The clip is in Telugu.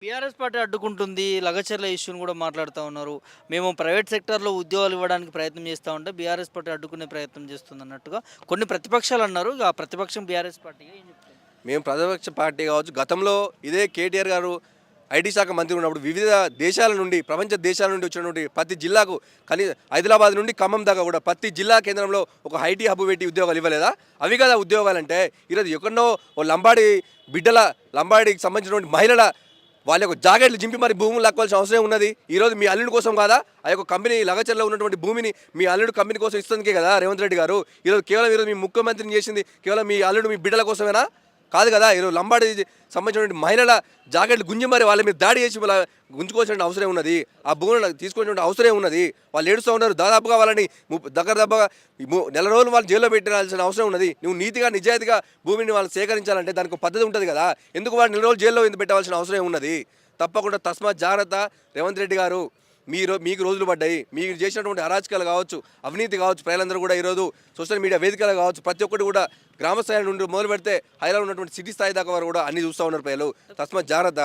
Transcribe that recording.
బీఆర్ఎస్ పార్టీ అడ్డుకుంటుంది. లగచర్ల ఇష్యూని కూడా మాట్లాడుతా ఉన్నారు. మేము ప్రైవేట్ సెక్టార్‌లో ఉద్యోగాలు ఇవ్వడానికి ప్రయత్నం చేస్తా ఉంటే బీఆర్ఎస్ పార్టీ అడ్డుకునే ప్రయత్నం చేస్తుందన్నట్టుగా కొన్ని ప్రతిపక్షాలు అన్నారు. ఆ ప్రతిపక్షం బీఆర్ఎస్ పార్టీగా ఏం చెప్తారు? మేము ప్రతిపక్ష పార్టీ కావచ్చు. గతంలో ఇదే కేటీఆర్ గారు ఐటీ శాఖ మంత్రి ఉన్నప్పుడు వివిధ దేశాల నుండి, ప్రపంచ దేశాల నుండి వచ్చినటువంటి ప్రతి జిల్లాకు హైదరాబాద్ నుండి ఖమ్మం దాకా కూడా ప్రతి జిల్లా కేంద్రంలో ఒక ఐటీ హబ్ పెట్టి ఉద్యోగాలు ఇవ్వలేదా? అవి కదా ఉద్యోగాలంటే. ఈరోజు ఎక్కడో ఓ లంబాడికి సంబంధించినటువంటి మహిళల వాళ్ళ యొక్క జాకెట్లు జింపి మరి భూములు లాక్కోవాల్సిన అవసరం ఉన్నది. ఈరోజు మీ అల్లుడి కోసం కాదా ఆ యొక్క కంపెనీ లగచర్లో ఉన్నటువంటి భూమిని మీ అల్లుడు కంపెనీ కోసం ఇస్తుందికే కదా రేవంత్ రెడ్డి గారు. ఈరోజు మీ ముఖ్యమంత్రిని చేసింది కేవలం మీ అల్లుడు మీ బిడ్డల కోసమేనా? కాదు కదా. ఈరోజు లంబాడి సంబంధించినటువంటి మహిళల జాకెట్లు గుంజి మరి వాళ్ళ మీద దాడి చేసి గుంజుకోవాల్సిన అవసరం ఉన్నది. ఆ భూములను తీసుకోవాల్సిన అవసరం ఉన్నది. వాళ్ళు ఏడుస్తూ ఉన్నారు. దాదాపుగా వాళ్ళని దగ్గర నెల రోజులు వాళ్ళు జైల్లో పెట్టాల్సిన అవసరం ఉన్నది. నువ్వు నీతిగా నిజాయితీగా భూమిని వాళ్ళు సేకరించాలంటే దానికి ఒక పద్ధతి ఉంటుంది కదా. ఎందుకు వాళ్ళు నెల రోజులు జైల్లో ఎందుకు పెట్టవలసిన అవసరం ఉన్నది? తప్పకుండా తస్మాత్ జాగ్రత్త రేవంత్ రెడ్డి గారు. మీకు రోజులు పడ్డాయి. మీరు చేసినటువంటి అరాచకాలు కావచ్చు, అవినీతి కావచ్చు, ప్రజలందరూ కూడా ఈరోజు సోషల్ మీడియా వేదికలు కావచ్చు, ప్రతి ఒక్కటి కూడా గ్రామ స్థాయి నుండి మొదలు పెడితే హైదరాబాద్ ఉన్నటువంటి సిటీ స్థాయి దాకా వారు కూడా అన్ని చూస్తూ ఉన్నారు ప్రజలు. తస్మాత్ జాగ్రత్త.